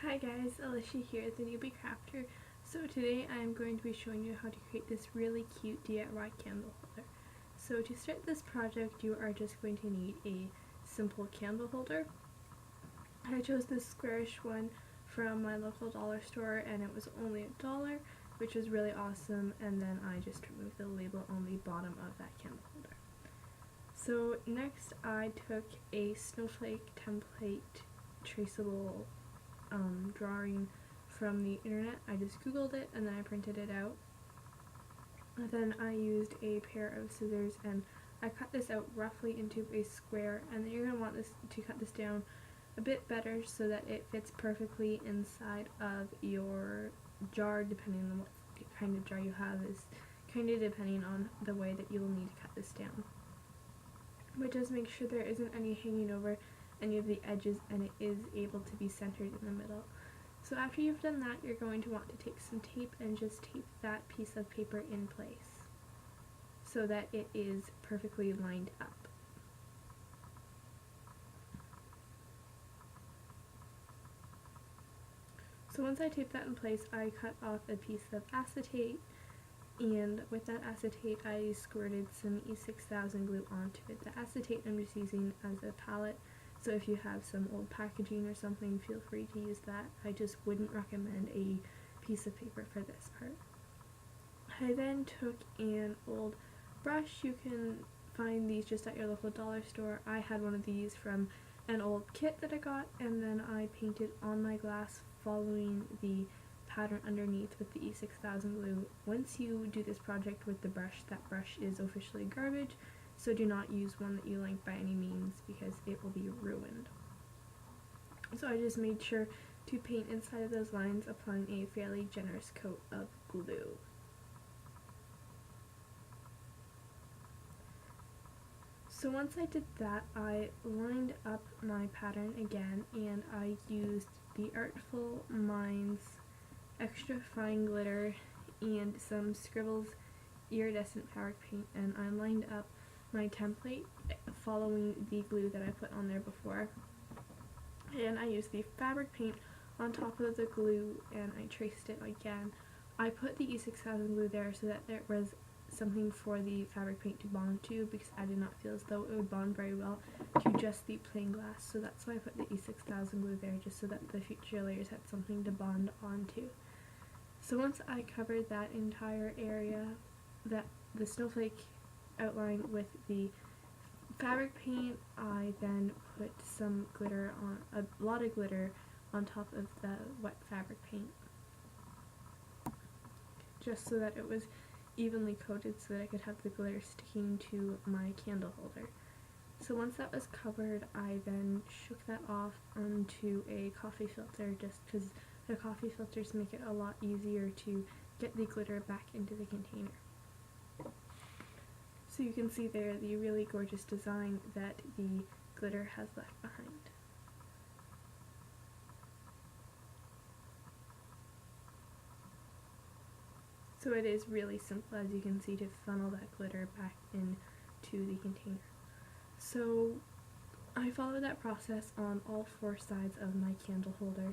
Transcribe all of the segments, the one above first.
Hi guys, Alicia here, thenewBcrafter. So today I am going to be showing you how to create this really cute DIY candle holder. So to start this project you are just going to need a simple candle holder. I chose this squarish one from my local dollar store and it was only $1, which was really awesome, and then I just removed the label on the bottom of that candle holder. So next I took a snowflake template traceable drawing from the internet. I just googled it and then I printed it out. And then I used a pair of scissors and I cut this out roughly into a square, and then you're going to want this to cut this down a bit better so that it fits perfectly inside of your jar, depending on what kind of jar you have is kind of depending on the way that you'll need to cut this down. But just make sure there isn't any hanging over any of the edges and it is able to be centered in the middle. So after you've done that, you're going to want to take some tape and just tape that piece of paper in place so that it is perfectly lined up. So once I taped that in place, I cut off a piece of acetate, and with that acetate I squirted some E6000 glue onto it. The acetate I'm just using as a palette, so if you have some old packaging or something, feel free to use that. I just wouldn't recommend a piece of paper for this part. I then took an old brush. You can find these just at your local dollar store. I had one of these from an old kit that I got, and then I painted on my glass following the pattern underneath with the E6000 glue. Once you do this project with the brush, that brush is officially garbage, so do not use one that you like by any means because it will be ruined. So I just made sure to paint inside of those lines, applying a fairly generous coat of glue. So once I did that, I lined up my pattern again and I used the Artful Minds extra fine glitter and some Scribbles iridescent fabric paint, and I lined up my template following the glue that I put on there before, and I used the fabric paint on top of the glue and I traced it again. I put the E6000 glue there so that there was something for the fabric paint to bond to, because I did not feel as though it would bond very well to just the plain glass, so that's why I put the E6000 glue there, just so that the future layers had something to bond onto. So once I covered that entire area, that the snowflake outline with the fabric paint, I then put some glitter on, a lot of glitter on top of the wet fabric paint, just so that it was evenly coated so that I could have the glitter sticking to my candle holder. So once that was covered, I then shook that off onto a coffee filter, just because the coffee filters make it a lot easier to get the glitter back into the container. So you can see there the really gorgeous design that the glitter has left behind. So it is really simple, as you can see, to funnel that glitter back into the container. So I followed that process on all 4 sides of my candle holder,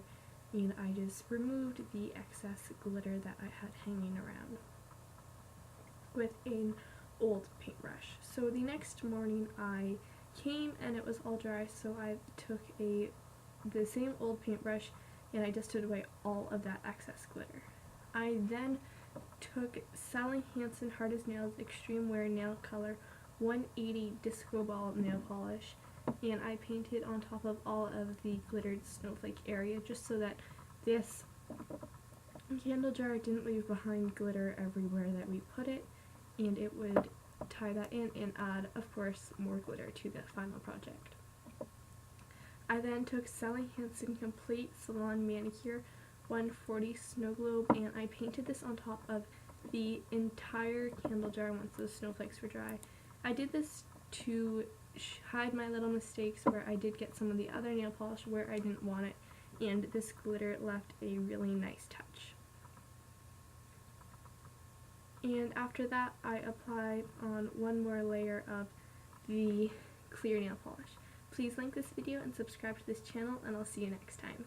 and I just removed the excess glitter that I had hanging around with an old paintbrush. So the next morning I came and it was all dry, so I took the same old paintbrush and I dusted away all of that excess glitter. I then took Sally Hansen Hard as Nails Extreme Wear Nail Color 180 Disco Ball nail polish, and I painted on top of all of the glittered snowflake area, just so that this candle jar didn't leave behind glitter everywhere that we put it, and it would tie that in and add, of course, more glitter to the final project. I then took Sally Hansen Complete Salon Manicure 140 Snow Globe, and I painted this on top of the entire candle jar once those snowflakes were dry. I did this to hide my little mistakes where I did get some of the other nail polish where I didn't want it, and this glitter left a really nice touch. And after that I applied on one more layer of the clear nail polish. Please like this video and subscribe to this channel, and I'll see you next time.